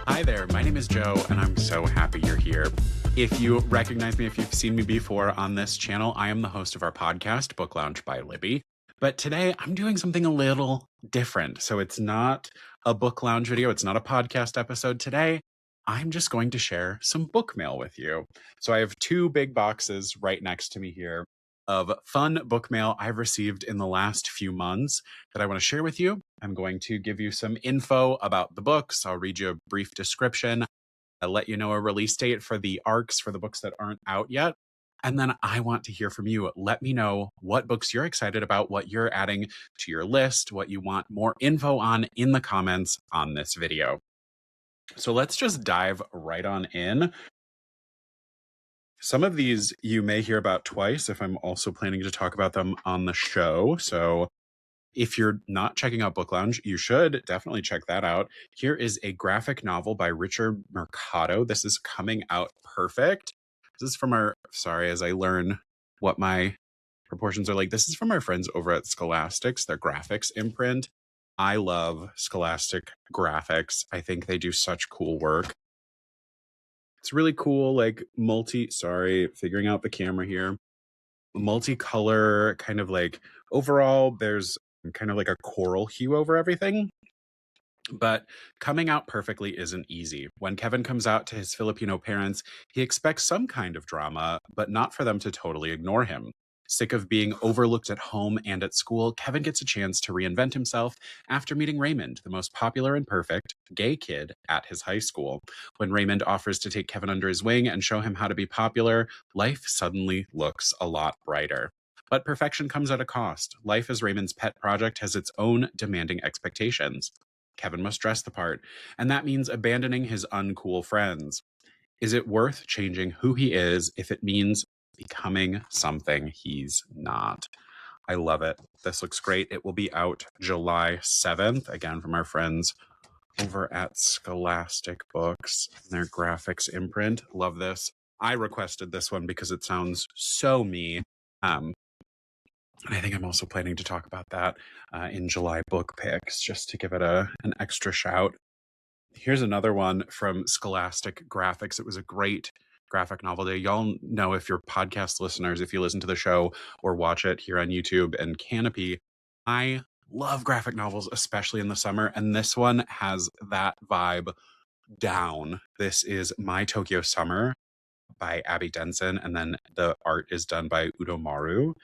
Hi there, my name is Joe, and I'm so happy you're here. If you recognize me, if you've seen me before on this channel, I am the host of our podcast, Book Lounge by Libby. But today I'm doing something a little different. So it's not a book lounge video, it's not a podcast episode. Today, I'm just going to share some book mail with you. So I have two big boxes right next to me here of fun book mail I've received in the last few months that I want to share with you. I'm going to give you some info about the books. I'll read you a brief description. I'll let you know a release date for the ARCs for the books that aren't out yet. And then I want to hear from you. Let me know what books you're excited about, what you're adding to your list, what you want more info on in the comments on this video. So let's just dive right on in. Some of these you may hear about twice if I'm also planning to talk about them on the show. So if you're not checking out Book Lounge, you should definitely check that out. Here is a graphic novel by Richard Mercado. This is coming out perfect. This is from as I learn what my proportions are like, this is from our friends over at Scholastics, their graphics imprint. I love Scholastic graphics. I think they do such cool work. It's really cool, like figuring out the camera here. Multicolor, kind of like overall, there's kind of like a coral hue over everything. But coming out perfectly isn't easy. When Kevin comes out to his Filipino parents, he expects some kind of drama, but not for them to totally ignore him. Sick of being overlooked at home and at school, Kevin gets a chance to reinvent himself after meeting Raymond, the most popular and perfect gay kid at his high school. When Raymond offers to take Kevin under his wing and show him how to be popular, life suddenly looks a lot brighter. But perfection comes at a cost. Life as Raymond's pet project has its own demanding expectations. Kevin must dress the part, and that means abandoning his uncool friends. Is it worth changing who he is if it means becoming something he's not? I love it. This looks great. It will be out July 7th, again, from our friends over at Scholastic Books, their graphics imprint. Love this. I requested this one because it sounds so me. And I think I'm also planning to talk about that in July book picks, just to give it an extra shout. Here's another one from Scholastic Graphics. It was a great graphic novel day. Y'all know, if you're podcast listeners, if you listen to the show or watch it here on YouTube and Canopy, I love graphic novels, especially in the summer. And this one has that vibe down. This is My Tokyo Summer by Abby Denson. And then the art is done by Udo Maru.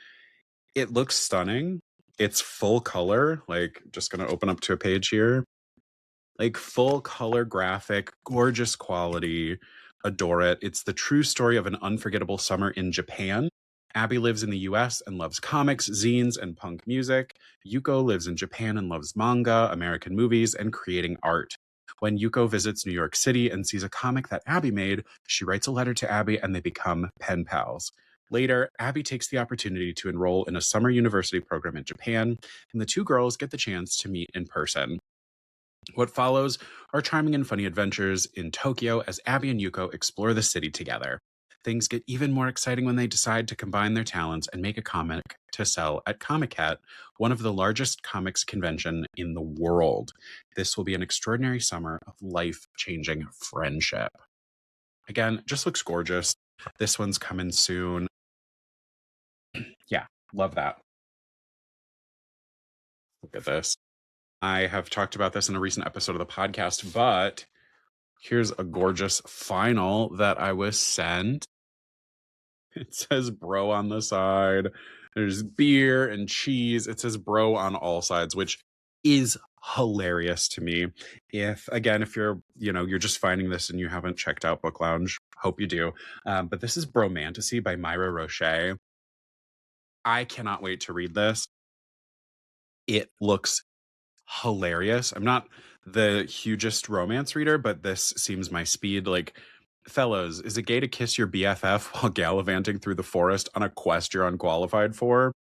It looks stunning. It's full color. Like, just going to open up to a page here. Like, full color graphic, gorgeous quality. Adore it. It's the true story of an unforgettable summer in Japan. Abby lives in the US and loves comics, zines, and punk music. Yuko lives in Japan and loves manga, American movies, and creating art. When Yuko visits New York City and sees a comic that Abby made, she writes a letter to Abby and they become pen pals. Later, Abby takes the opportunity to enroll in a summer university program in Japan, and the two girls get the chance to meet in person. What follows are charming and funny adventures in Tokyo as Abby and Yuko explore the city together. Things get even more exciting when they decide to combine their talents and make a comic to sell at Comic-Con, one of the largest comics convention in the world. This will be an extraordinary summer of life-changing friendship. Again, just looks gorgeous. This one's coming soon. Yeah, love that. Look at this. I have talked about this in a recent episode of the podcast, but here's a gorgeous final that I was sent. It says bro on the side. There's beer and cheese. It says bro on all sides, which is hilarious to me. If you're just finding this and you haven't checked out Book Lounge, hope you do. But this is Bromantasy by Myra Roche. I cannot wait to read this. It looks hilarious. I'm not the hugest romance reader, but this seems my speed. Like, fellows, is it gay to kiss your BFF while gallivanting through the forest on a quest you're unqualified for?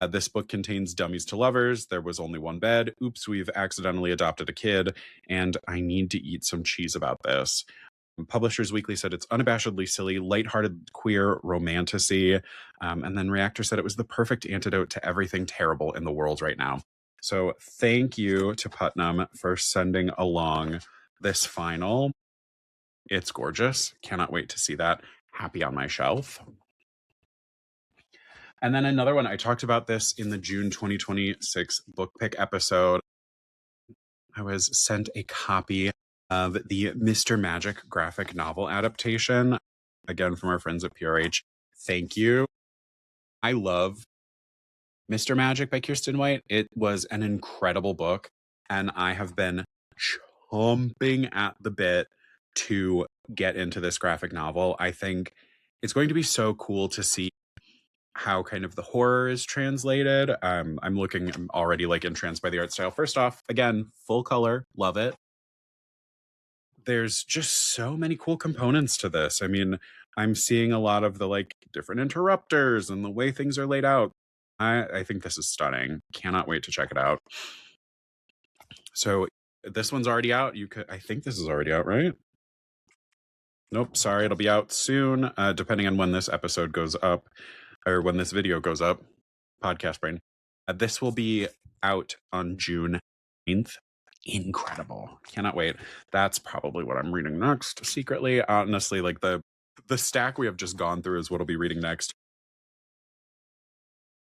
This book contains dummies to lovers. There was only one bed. Oops, we've accidentally adopted a kid. And I need to eat some cheese about this. Publishers Weekly said it's unabashedly silly, lighthearted queer romantasy. And then Reactor said it was the perfect antidote to everything terrible in the world right now. So thank you to Putnam for sending along this final. It's gorgeous. Cannot wait to see that. Happy on my shelf. And then another one, I talked about this in the June 2026 book pick episode. I was sent a copy of the Mr. Magic graphic novel adaptation, again from our friends at PRH. Thank you. I love Mr. Magic by Kirsten White. It was an incredible book, and I have been chomping at the bit to get into this graphic novel. I think it's going to be so cool to see how kind of the horror is translated. I'm already like entranced by the art style. First off, again, full color, love it. There's just so many cool components to this. I mean, I'm seeing a lot of the like different interrupters and the way things are laid out. I think this is stunning. Cannot wait to check it out. So this one's already out. I think this is already out, right? Nope, sorry, it'll be out soon, depending on when this episode goes up, or when this video goes up. Podcast brain. This will be out on June 9th. Incredible. Cannot wait. That's probably what I'm reading next, secretly. Honestly, like the stack we have just gone through is what I'll be reading next.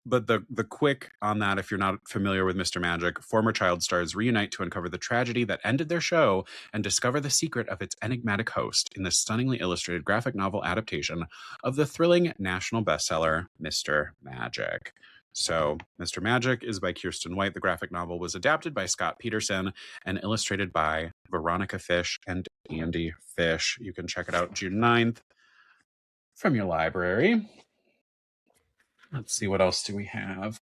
But the quick on that, if you're not familiar with Mr. Magic, former child stars reunite to uncover the tragedy that ended their show and discover the secret of its enigmatic host in this stunningly illustrated graphic novel adaptation of the thrilling national bestseller, Mr. Magic. So, Mr. Magic is by Kirsten White. The graphic novel was adapted by Scott Peterson and illustrated by Veronica Fish and Andy Fish. You can check it out June 9th from your library. Let's see, what else do we have?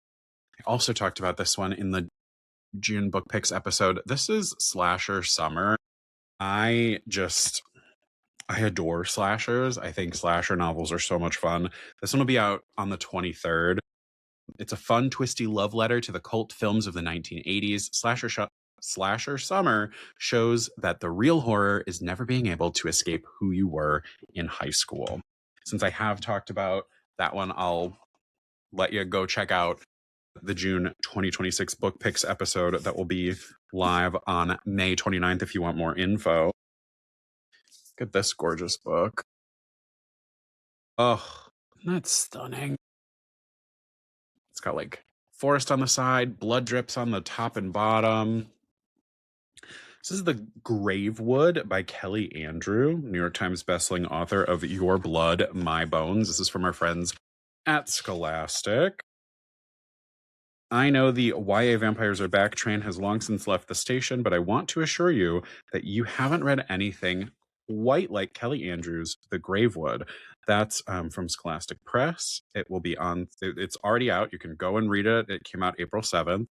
I also talked about this one in the June Book Picks episode. This is Slasher Summer. I adore slashers. I think slasher novels are so much fun. This one will be out on the 23rd. It's a fun, twisty love letter to the cult films of the 1980s. Slasher Summer shows that the real horror is never being able to escape who you were in high school. Since I have talked about that one, I'll let you go check out the June 2026 Book Picks episode that will be live on May 29th if you want more info. Look at this gorgeous book. Oh, that's stunning. It's got like forest on the side, blood drips on the top and bottom. This is The Gravewood by Kelly Andrew, New York Times bestselling author of Your Blood, My Bones. This is from our friends at Scholastic. I know the YA Vampires Are Back train has long since left the station, but I want to assure you that you haven't read anything quite like Kelly Andrews' The Gravewood. That's from Scholastic Press. It will be on, it's already out. You can go and read it. It came out April 7th.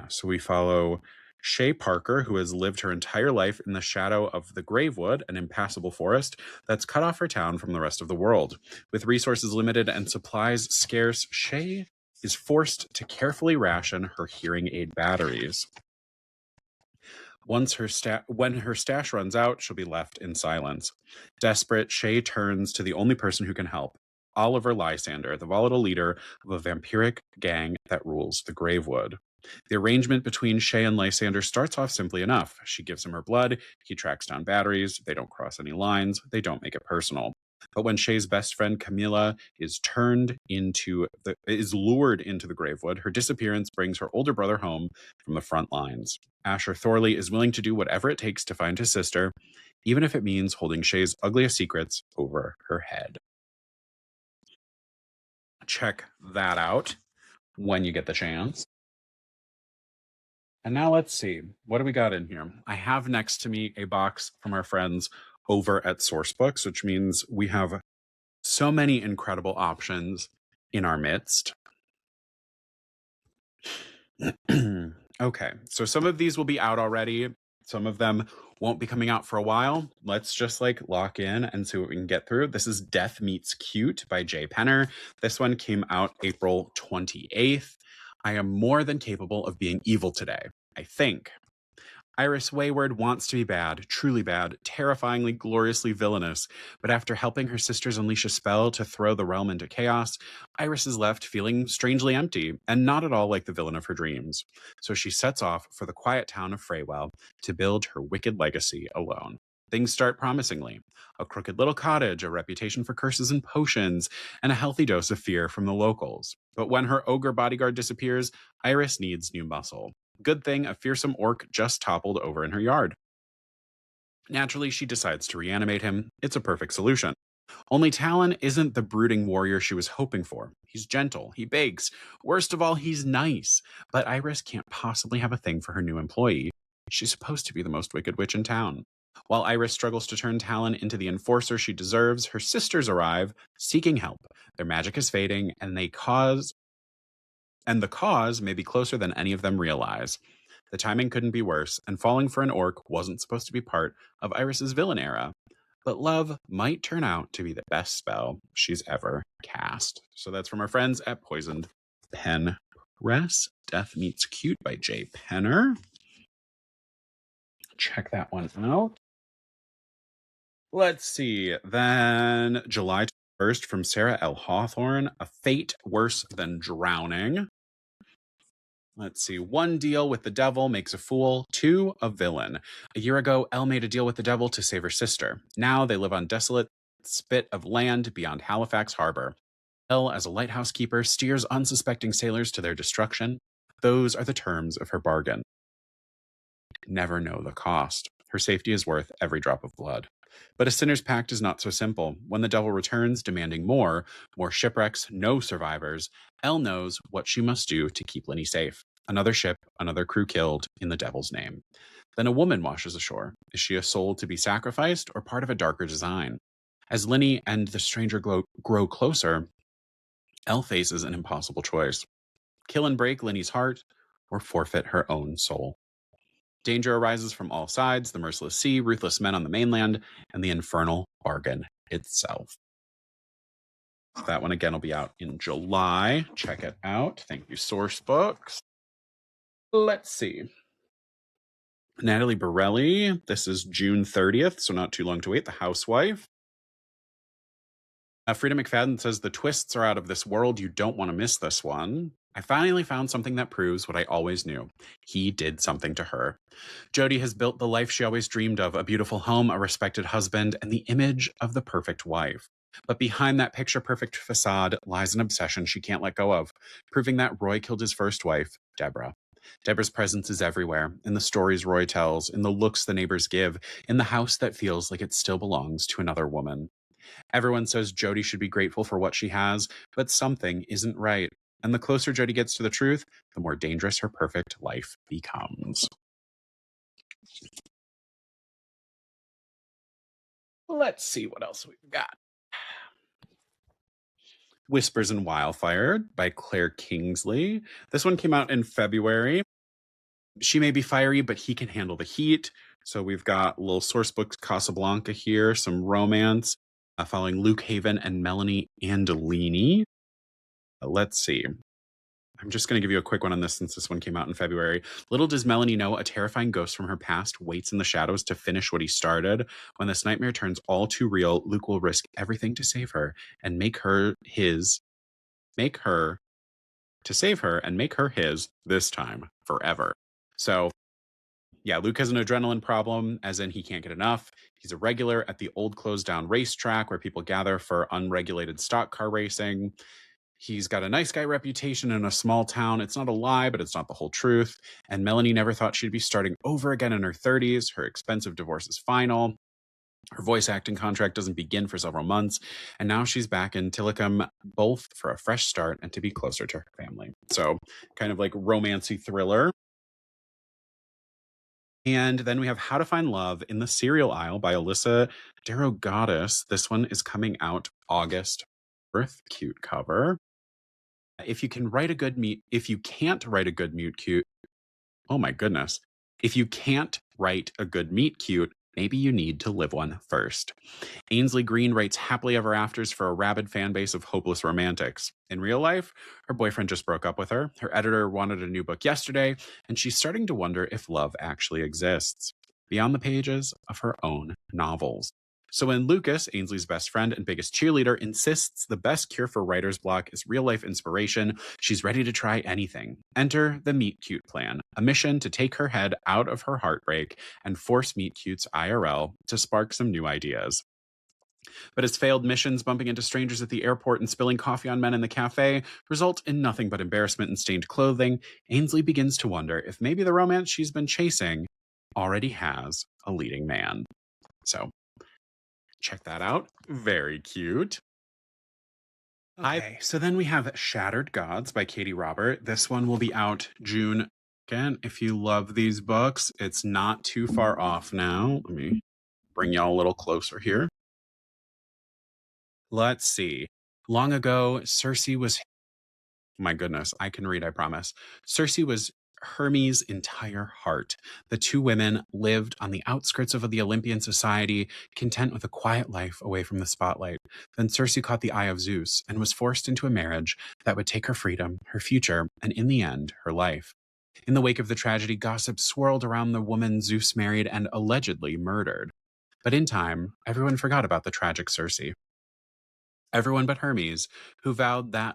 So we follow Shay Parker, who has lived her entire life in the shadow of the Gravewood, an impassable forest that's cut off her town from the rest of the world. With resources limited and supplies scarce, Shay is forced to carefully ration her hearing aid batteries. When her stash runs out, she'll be left in silence. Desperate, Shay turns to the only person who can help, Oliver Lysander, the volatile leader of a vampiric gang that rules the Gravewood. The arrangement between Shay and Lysander starts off simply enough. She gives him her blood, he tracks down batteries, they don't cross any lines, they don't make it personal. But when Shay's best friend Camilla is lured into the Gravewood, her disappearance brings her older brother home from the front lines. Asher Thorley is willing to do whatever it takes to find his sister, even if it means holding Shay's ugliest secrets over her head. Check that out when you get the chance. And now let's see, what do we got in here? I have next to me a box from our friends over at Sourcebooks, which means we have so many incredible options in our midst. Okay, so some of these will be out already. Some of them won't be coming out for a while. Let's just like lock in and see what we can get through. This is Death Meets Cute by Jay Penner. This one came out April 28th. I am more than capable of being evil today, I think. Iris Wayward wants to be bad, truly bad, terrifyingly, gloriously villainous, but after helping her sisters unleash a spell to throw the realm into chaos, Iris is left feeling strangely empty and not at all like the villain of her dreams. So she sets off for the quiet town of Freywell to build her wicked legacy alone. Things start promisingly. A crooked little cottage, a reputation for curses and potions, and a healthy dose of fear from the locals. But when her ogre bodyguard disappears, Iris needs new muscle. Good thing a fearsome orc just toppled over in her yard. Naturally, she decides to reanimate him. It's a perfect solution. Only Talon isn't the brooding warrior she was hoping for. He's gentle, he begs. Worst of all, he's nice. But Iris can't possibly have a thing for her new employee. She's supposed to be the most wicked witch in town. While Iris struggles to turn Talon into the enforcer she deserves, her sisters arrive, seeking help. Their magic is fading, and the cause may be closer than any of them realize. The timing couldn't be worse, and falling for an orc wasn't supposed to be part of Iris's villain era. But love might turn out to be the best spell she's ever cast. So that's from our friends at Poisoned Pen Press. Death Meets Cute by Jay Penner. Check that one out. Let's see. Then July 1st from Sarah L. Hawthorne, A Fate Worse Than Drowning. Let's see. 1, deal with the devil makes a fool. 2, a villain. A year ago, Elle made a deal with the devil to save her sister. Now they live on desolate spit of land beyond Halifax Harbor. Elle, as a lighthouse keeper, steers unsuspecting sailors to their destruction. Those are the terms of her bargain. Never know the cost. Her safety is worth every drop of blood. But a sinner's pact is not so simple. When the devil returns, demanding more shipwrecks, no survivors, Elle knows what she must do to keep Linny safe. Another ship, another crew killed in the devil's name. Then a woman washes ashore. Is she a soul to be sacrificed or part of a darker design? As Linny and the stranger grow closer, Elle faces an impossible choice. Kill and break Linny's heart or forfeit her own soul. Danger arises from all sides, the merciless sea, ruthless men on the mainland, and the infernal bargain itself. That one again will be out in July. Check it out. Thank you, Sourcebooks. Let's see. Natalie Borelli. This is June 30th, so not too long to wait. The Housewife. Frida McFadden says, the twists are out of this world. You don't want to miss this one. I finally found something that proves what I always knew. He did something to her. Jody has built the life she always dreamed of, a beautiful home, a respected husband, and the image of the perfect wife. But behind that picture-perfect facade lies an obsession she can't let go of, proving that Roy killed his first wife, Deborah. Deborah's presence is everywhere, in the stories Roy tells, in the looks the neighbors give, in the house that feels like it still belongs to another woman. Everyone says Jody should be grateful for what she has, but something isn't right. And the closer Jody gets to the truth, the more dangerous her perfect life becomes. Let's see what else we've got. Whispers and Wildfire by Claire Kingsley. This one came out in February. She may be fiery, but he can handle the heat. So we've got a little Sourcebooks Casablanca here, some romance following Luke Haven and Melanie Andolini. Let's see. I'm just going to give you a quick one on this since this one came out in February. Little does Melanie know a terrifying ghost from her past waits in the shadows to finish what he started. When this nightmare turns all too real, Luke will risk everything to save her and make her his, this time forever. So yeah, Luke has an adrenaline problem, as in he can't get enough. He's a regular at the old closed down racetrack where people gather for unregulated stock car racing. He's got a nice guy reputation in a small town. It's not a lie, but it's not the whole truth. And Melanie never thought she'd be starting over again in her 30s. Her expensive divorce is final. Her voice acting contract doesn't begin for several months. And now she's back in Tillicum, both for a fresh start and to be closer to her family. So kind of like romancy thriller. And then we have How to Find Love in the Cereal Aisle by Alyssa Derogatis. This one is coming out August 4th. Cute cover. If you can't write a good meet cute, maybe you need to live one first. Ainsley Green writes happily ever afters for a rabid fan base of hopeless romantics. In real life, her boyfriend just broke up with her, her editor wanted a new book yesterday, and she's starting to wonder if love actually exists beyond the pages of her own novels. So when Lucas, Ainsley's best friend and biggest cheerleader, insists the best cure for writer's block is real-life inspiration, she's ready to try anything. Enter the Meet Cute plan, a mission to take her head out of her heartbreak and force Meet Cute's IRL to spark some new ideas. But his failed missions, bumping into strangers at the airport and spilling coffee on men in the cafe, result in nothing but embarrassment and stained clothing. Ainsley begins to wonder if maybe the romance she's been chasing already has a leading man. So, check that out. Very cute. Okay, so then we have Shattered Gods by Katie Robert. This one will be out June. Again, if you love these books, it's not too far off now. Let me bring y'all a little closer here. Let's see. Long ago, Circe was. My goodness, I can read, I promise. Circe was Hermes' entire heart. The two women lived on the outskirts of the Olympian society, content with a quiet life away from the spotlight. Then Circe caught the eye of Zeus and was forced into a marriage that would take her freedom, her future, and in the end, her life. In the wake of the tragedy, gossip swirled around the woman Zeus married and allegedly murdered. But in time, everyone forgot about the tragic Circe. Everyone but Hermes, who vowed that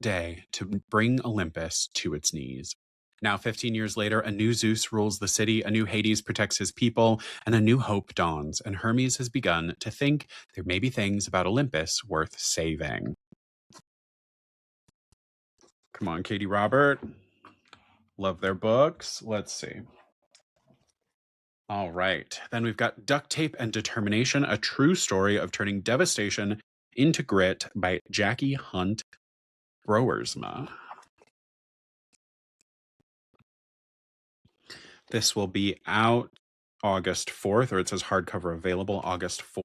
day to bring Olympus to its knees. Now, 15 years later, a new Zeus rules the city, a new Hades protects his people, and a new hope dawns, and Hermes has begun to think there may be things about Olympus worth saving. Come on, Katie Robert. Love their books. Let's see. All right. Then we've got Duct Tape and Determination, a true story of turning devastation into grit by Jackie Hunt Browersma. This will be out August 4th, or it says hardcover available August 4th.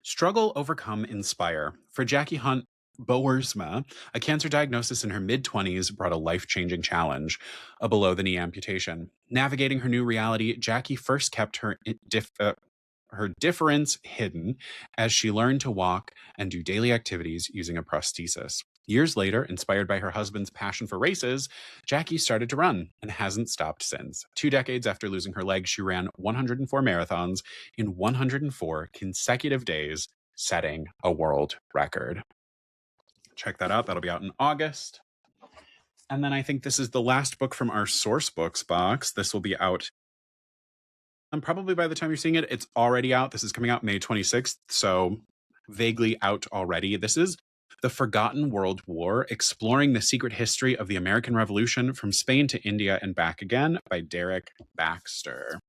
Struggle, Overcome, Inspire. For Jackie Hunt Boersma, a cancer diagnosis in her mid-20s brought a life-changing challenge, a below-the-knee amputation. Navigating her new reality, Jackie first kept her difference hidden as she learned to walk and do daily activities using a prosthesis. Years later, inspired by her husband's passion for races, Jackie started to run and hasn't stopped since. 2 decades after losing her leg, she ran 104 marathons in 104 consecutive days, setting a world record. Check that out. That'll be out in August. And then I think this is the last book from our Sourcebooks box. This will be out. And probably by the time you're seeing it, it's already out. This is coming out May 26th, so vaguely out already. This is The Forgotten World War, Exploring the Secret History of the American Revolution from Spain to India and Back Again by Derek Baxter.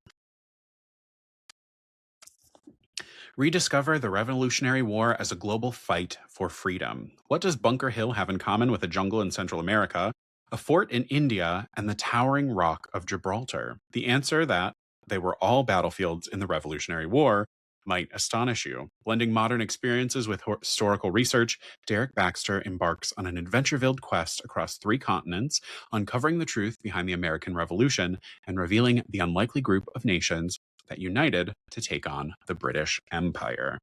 Rediscover the Revolutionary War as a global fight for freedom. What does Bunker Hill have in common with a jungle in Central America, a fort in India, and the towering rock of Gibraltar? The answer that they were all battlefields in the Revolutionary War might astonish you. Blending modern experiences with historical research, Derek Baxter embarks on an adventure-filled quest across 3 continents, uncovering the truth behind the American Revolution and revealing the unlikely group of nations that united to take on the British Empire.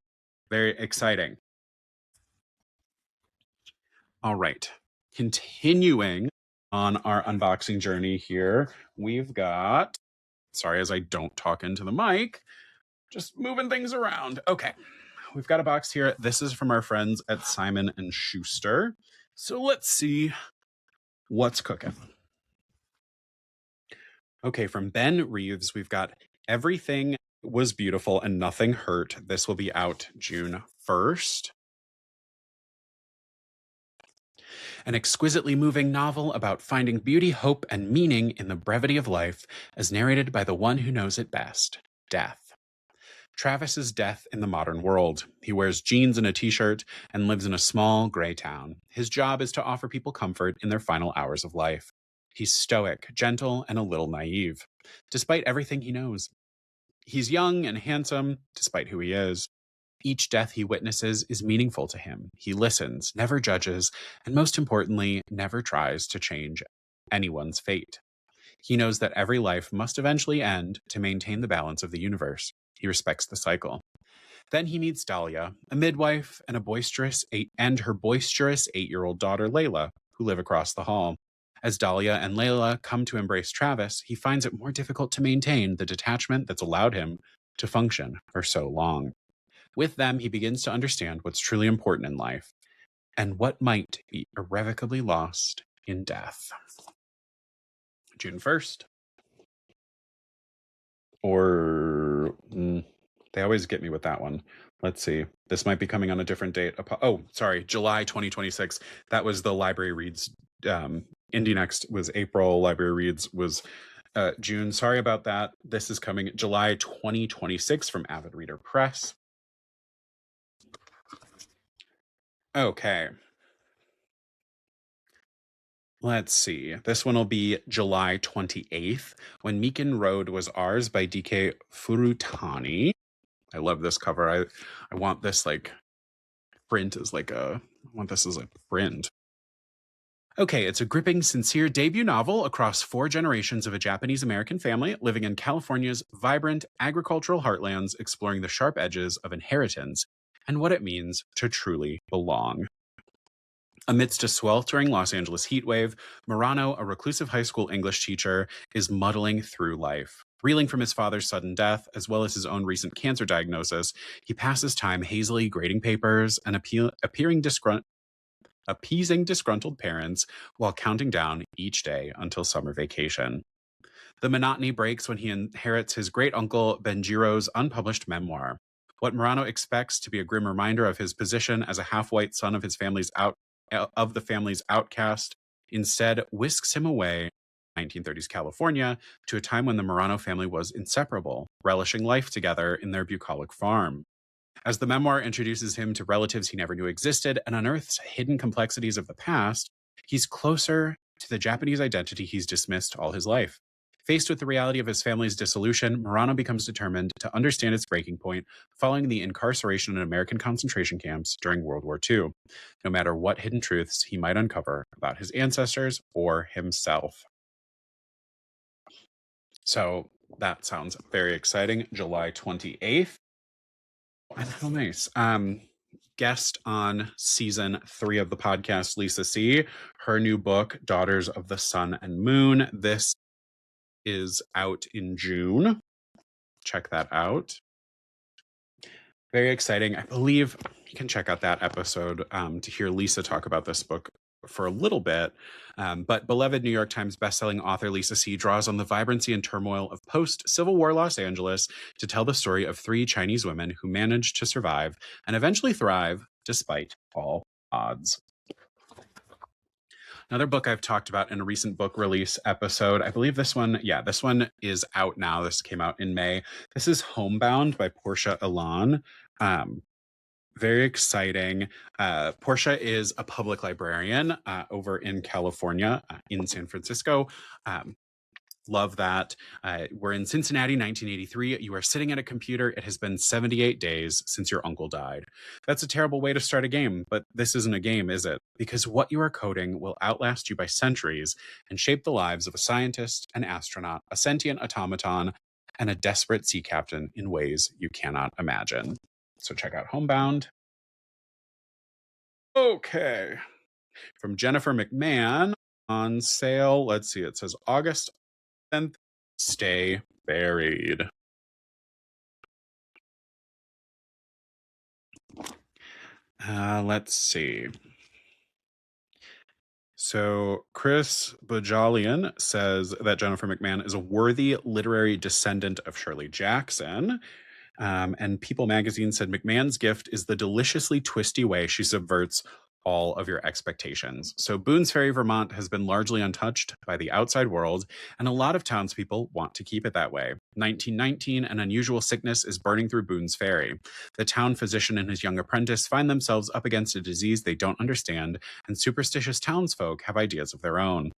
Very exciting. All right. Continuing on our unboxing journey here, we've got, sorry as I don't talk into the mic, just moving things around. Okay. We've got a box here. This is from our friends at Simon and Schuster. So let's see what's cooking. Okay, from Ben Reeves, we've got Everything Was Beautiful and Nothing Hurt. This will be out June 1st. An exquisitely moving novel about finding beauty, hope, and meaning in the brevity of life, as narrated by the one who knows it best, death. Travis's death in the modern world. He wears jeans and a t-shirt and lives in a small, gray town. His job is to offer people comfort in their final hours of life. He's stoic, gentle, and a little naive, despite everything he knows. He's young and handsome, despite who he is. Each death he witnesses is meaningful to him. He listens, never judges, and most importantly, never tries to change anyone's fate. He knows that every life must eventually end to maintain the balance of the universe. He respects the cycle. Then he meets Dahlia, a midwife and her boisterous 8-year-old daughter Layla, who live across the hall. As Dahlia and Layla come to embrace Travis, he finds it more difficult to maintain the detachment that's allowed him to function for so long. With them, he begins to understand what's truly important in life and what might be irrevocably lost in death. June 1st. Or they always get me with that one. Let's see. This might be coming on a different date. Oh, sorry, July 2026. That was the Library Reads. Indie Next was April. Library Reads was June. Sorry about that. This is coming July 2026 from Avid Reader Press. Okay. Let's see. This one will be July 28th, When Meekin Road Was Ours by DK Furutani. I love this cover. I want this like print as like a I want this as a print. Okay, it's a gripping, sincere debut novel across 4 generations of a Japanese American family living in California's vibrant agricultural heartlands, exploring the sharp edges of inheritance and what it means to truly belong. Amidst a sweltering Los Angeles heatwave, Murano, a reclusive high school English teacher, is muddling through life. Reeling from his father's sudden death, as well as his own recent cancer diagnosis, he passes time hazily grading papers and appeasing disgruntled parents while counting down each day until summer vacation. The monotony breaks when he inherits his great-uncle Benjiro's unpublished memoir. What Murano expects to be a grim reminder of his position as a half-white son of the family's outcast instead whisks him away 1930s California to a time when the Murano family was inseparable, relishing life together in their bucolic farm. As the memoir introduces him to relatives he never knew existed and unearths hidden complexities of the past, he's closer to the Japanese identity he's dismissed all his life. Faced with the reality of his family's dissolution, Murano becomes determined to understand its breaking point following the incarceration in American concentration camps during World War II, no matter what hidden truths he might uncover about his ancestors or himself. So that sounds very exciting. July 28th. And how nice. Guest on season 3 of the podcast, Lisa C. Her new book, Daughters of the Sun and Moon. This is out in June. Check that out. Very exciting. I believe you can check out that episode to hear Lisa talk about this book for a little bit. But beloved New York Times bestselling author Lisa C. draws on the vibrancy and turmoil of post-Civil War Los Angeles to tell the story of 3 Chinese women who managed to survive and eventually thrive despite all odds. Another book I've talked about in a recent book release episode, I believe this one is out now. This came out in May. This is Homebound by Portia Elan. Very exciting. Portia is a public librarian over in California, in San Francisco. Love that. We're in Cincinnati, 1983. You are sitting at a computer. It has been 78 days since your uncle died. That's a terrible way to start a game, but this isn't a game, is it? Because what you are coding will outlast you by centuries and shape the lives of a scientist, an astronaut, a sentient automaton, and a desperate sea captain in ways you cannot imagine. So check out Homebound. Okay. From Jennifer McMahon, on sale. Let's see. It says August 10th. Stay buried. Let's see. So Chris Bajalian says that Jennifer McMahon is a worthy literary descendant of Shirley Jackson. And People magazine said McMahon's gift is the deliciously twisty way she subverts all of your expectations. So Boone's Ferry, Vermont has been largely untouched by the outside world, and a lot of townspeople want to keep it that way. 1919, an unusual sickness is burning through Boone's Ferry. The town physician and his young apprentice find themselves up against a disease they don't understand, and superstitious townsfolk have ideas of their own.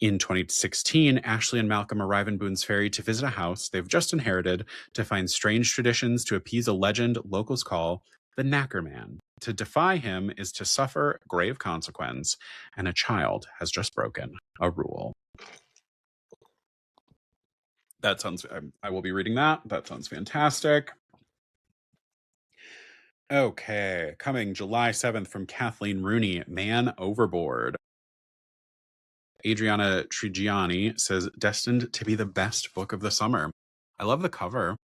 In 2016, Ashley and Malcolm arrive in Boone's Ferry to visit a house they've just inherited to find strange traditions to appease a legend locals call the Knacker Man. To defy him is to suffer grave consequence, and a child has just broken a rule. That sounds, I will be reading that. That sounds fantastic. Okay, coming July 7th from Kathleen Rooney, Man Overboard. Adriana Trigiani says, destined to be the best book of the summer. I love the cover.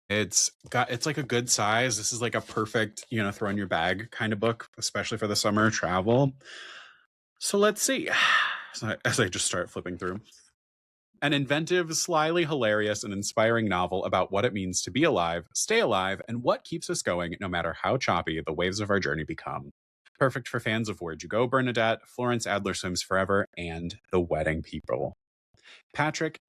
It's like a good size. This is like a perfect, throw in your bag kind of book, especially for the summer travel. So let's see. As I just start flipping through. An inventive, slyly hilarious, and inspiring novel about what it means to be alive, stay alive, and what keeps us going no matter how choppy the waves of our journey become. Perfect for fans of Where'd You Go, Bernadette, Florence Adler Swims Forever, and The Wedding People. Patrick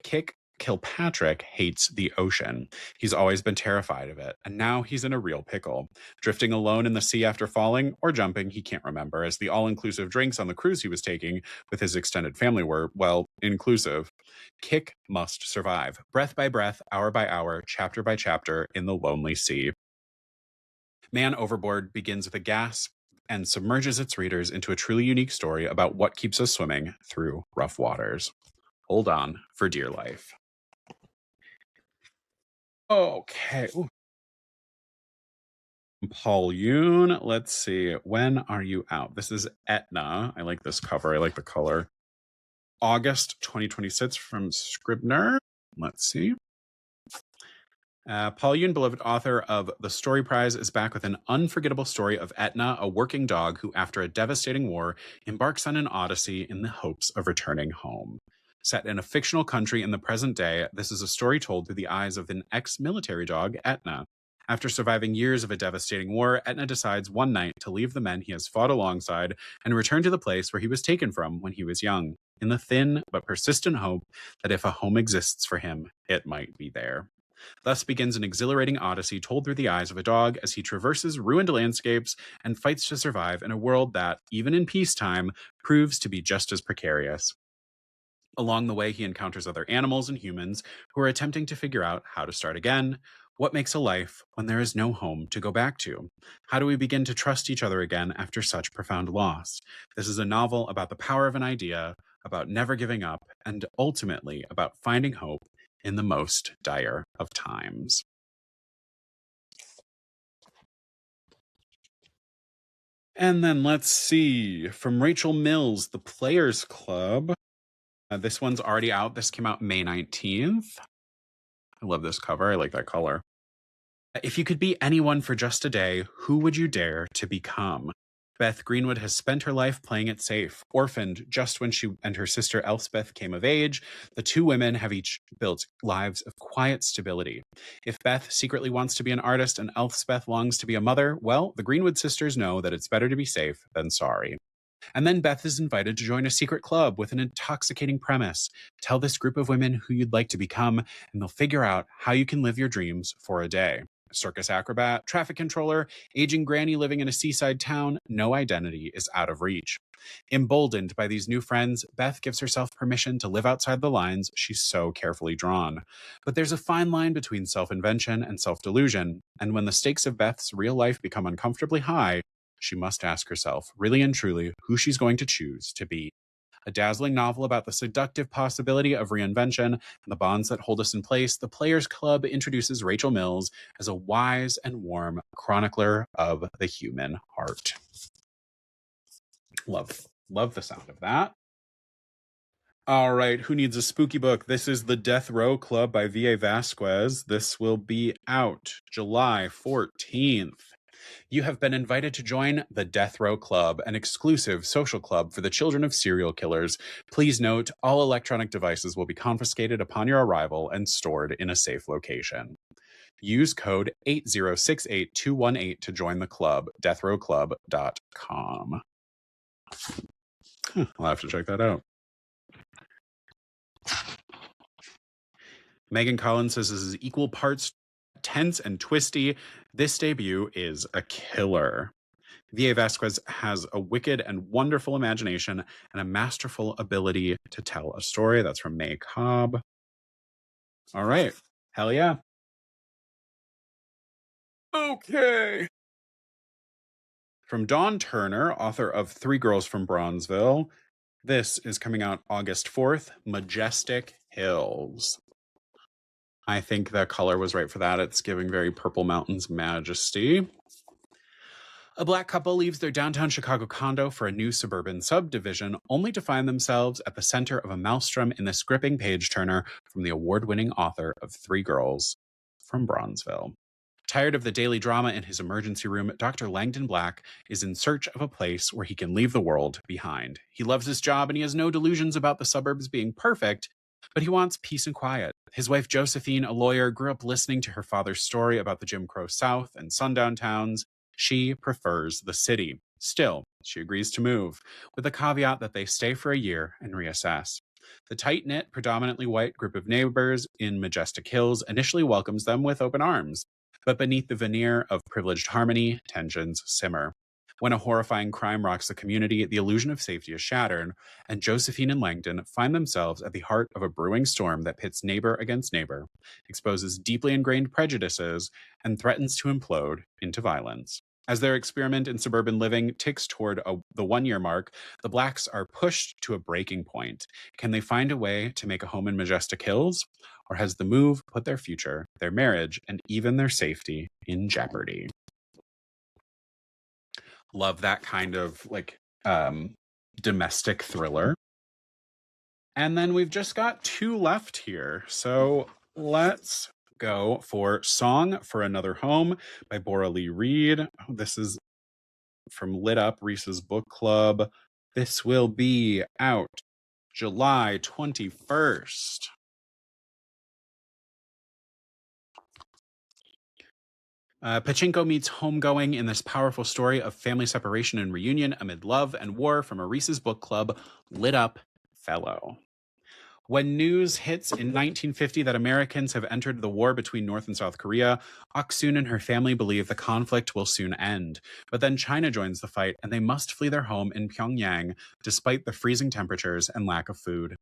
Kilpatrick hates the ocean. He's always been terrified of it, and now he's in a real pickle. Drifting alone in the sea after falling, or jumping, he can't remember, as the all-inclusive drinks on the cruise he was taking with his extended family were, well, inclusive. Kick must survive, breath by breath, hour by hour, chapter by chapter, in the lonely sea. Man Overboard begins with a gasp and submerges its readers into a truly unique story about what keeps us swimming through rough waters. Hold on for dear life. Okay. Ooh. Paul Yoon, let's see. When are you out? This is Etna. I like this cover. I like the color. August 2026 from Scribner. Let's see. Paul Yoon, beloved author of The Story Prize, is back with an unforgettable story of Etna, a working dog who, after a devastating war, embarks on an odyssey in the hopes of returning home. Set in a fictional country in the present day, this is a story told through the eyes of an ex-military dog, Etna. After surviving years of a devastating war, Etna decides one night to leave the men he has fought alongside and return to the place where he was taken from when he was young, in the thin but persistent hope that if a home exists for him, it might be there. Thus begins an exhilarating odyssey told through the eyes of a dog as he traverses ruined landscapes and fights to survive in a world that, even in peacetime, proves to be just as precarious. Along the way, he encounters other animals and humans who are attempting to figure out how to start again. What makes a life when there is no home to go back to? How do we begin to trust each other again after such profound loss? This is a novel about the power of an idea, about never giving up, and ultimately about finding hope in the most dire of times. And then let's see from Rachel Mills, The Players Club. This one's already out. This came out May 19th. I love this cover. I like that color. If you could be anyone for just a day, who would you dare to become? Beth Greenwood has spent her life playing it safe. Orphaned just when she and her sister Elspeth came of age, the two women have each built lives of quiet stability. If Beth secretly wants to be an artist and Elspeth longs to be a mother, well, the Greenwood sisters know that it's better to be safe than sorry. And then Beth is invited to join a secret club with an intoxicating premise. Tell this group of women who you'd like to become, and they'll figure out how you can live your dreams for a day. Circus acrobat, traffic controller, aging granny living in a seaside town, no identity is out of reach. Emboldened by these new friends, Beth gives herself permission to live outside the lines she's so carefully drawn. But there's a fine line between self-invention and self-delusion, and when the stakes of Beth's real life become uncomfortably high, she must ask herself, really and truly, who she's going to choose to be. A dazzling novel about the seductive possibility of reinvention and the bonds that hold us in place, The Players Club introduces Rachel Mills as a wise and warm chronicler of the human heart. Love the sound of that. All right, who needs a spooky book? This is The Death Row Club by V.A. Vasquez. This will be out July 14th. You have been invited to join the Death Row Club, an exclusive social club for the children of serial killers. Please note, all electronic devices will be confiscated upon your arrival and stored in a safe location. Use code 8068218 to join the club, deathrowclub.com. I'll have to check that out. Megan Collins says this is equal parts tense and twisty. This debut is a killer. V.A. Vasquez has a wicked and wonderful imagination and a masterful ability to tell a story. That's from May Cobb. All right. Hell yeah. Okay. From Dawn Turner, author of Three Girls from Bronzeville. This is coming out August 4th, Majestic Hills. I think the color was right for that. It's giving very Purple Mountains majesty. A black couple leaves their downtown Chicago condo for a new suburban subdivision, only to find themselves at the center of a maelstrom in this gripping page turner from the award-winning author of Three Girls from Bronzeville. Tired of the daily drama in his emergency room, Dr. Langdon Black is in search of a place where he can leave the world behind. He loves his job and he has no delusions about the suburbs being perfect, but he wants peace and quiet. His wife Josephine, a lawyer, grew up listening to her father's story about the Jim Crow South and sundown towns. She prefers the city. Still, she agrees to move, with the caveat that they stay for a year and reassess. The tight-knit, predominantly white group of neighbors in Majestic Hills initially welcomes them with open arms. But beneath the veneer of privileged harmony, tensions simmer. When a horrifying crime rocks the community, the illusion of safety is shattered, and Josephine and Langdon find themselves at the heart of a brewing storm that pits neighbor against neighbor, exposes deeply ingrained prejudices, and threatens to implode into violence. As their experiment in suburban living ticks toward the one-year mark, the Blacks are pushed to a breaking point. Can they find a way to make a home in Majestic Hills? Or has the move put their future, their marriage, and even their safety in jeopardy? Love that kind of domestic thriller. And then we've just got two left here. So let's go for Song for Another Home by Bora Lee Reed. Oh, this is from Lit Up, Reese's Book Club. This will be out July 21st. Pachinko meets homegoing in this powerful story of family separation and reunion amid love and war from a Reese's Book Club Lit Up fellow. When news hits in 1950 that Americans have entered the war between North and South Korea, Oksun and her family believe the conflict will soon end. But then China joins the fight, and they must flee their home in Pyongyang, despite the freezing temperatures and lack of food.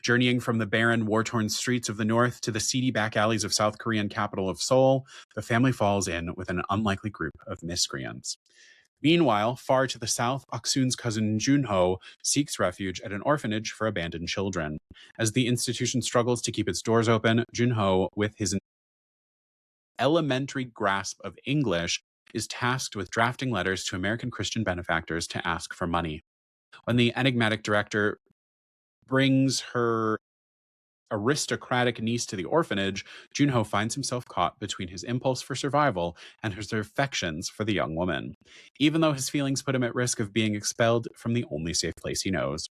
Journeying from the barren, war-torn streets of the North to the seedy back alleys of South Korean capital of Seoul, the family falls in with an unlikely group of miscreants. Meanwhile, far to the south, Oksun's cousin Junho seeks refuge at an orphanage for abandoned children. As the institution struggles to keep its doors open, Junho, with his elementary grasp of English, is tasked with drafting letters to American Christian benefactors to ask for money. When the enigmatic director brings her aristocratic niece to the orphanage, Junho finds himself caught between his impulse for survival and his affections for the young woman, even though his feelings put him at risk of being expelled from the only safe place he knows.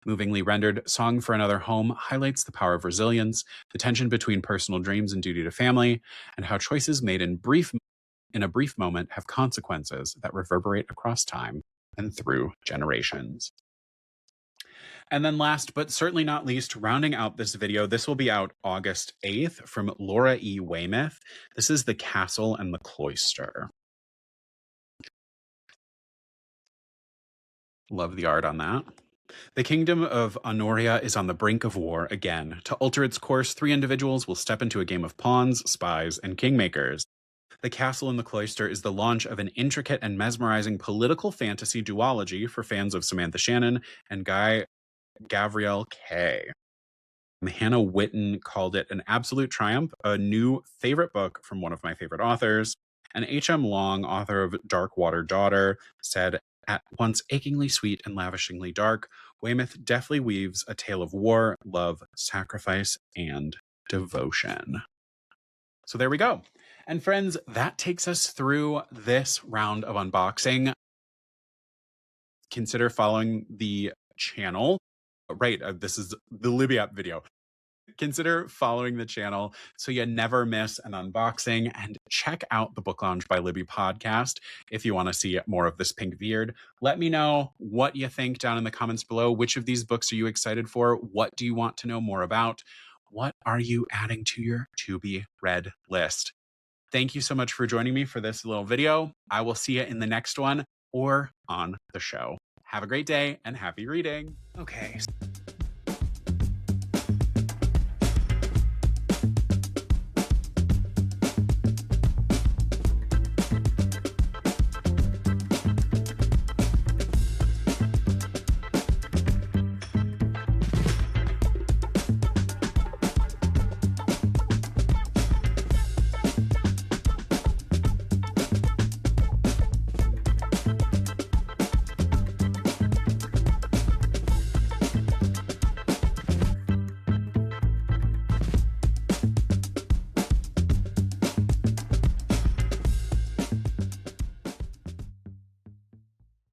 Movingly rendered, Song for Another Home highlights the power of resilience, the tension between personal dreams and duty to family, and how choices made in a brief moment have consequences that reverberate across time and through generations. And then last, but certainly not least, rounding out this video, this will be out August 8th from Laura E. Weymouth. This is The Castle and the Cloister. Love the art on that. The kingdom of Honoria is on the brink of war again. To alter its course, 3 individuals will step into a game of pawns, spies, and kingmakers. The Castle and the Cloister is the launch of an intricate and mesmerizing political fantasy duology for fans of Samantha Shannon and Guy Gavriel Kay. Hannah Witten called it an absolute triumph, a new favorite book from one of my favorite authors. And H.M. Long, author of Dark Water Daughter, said, at once achingly sweet and lavishingly dark, Weymouth deftly weaves a tale of war, love, sacrifice, and devotion. So there we go. And friends, that takes us through this round of unboxing. Consider following the channel. Right, this is the Libby app video. Consider following the channel so you never miss an unboxing, and check out the Book Lounge by Libby podcast if you want to see more of this pink beard. Let me know what you think down in the comments below. Which of these books are you excited for? What do you want to know more about? What are you adding to your to-be read list? Thank you so much for joining me for this little video. I will see you in the next one or on the show. Have a great day and happy reading. Okay.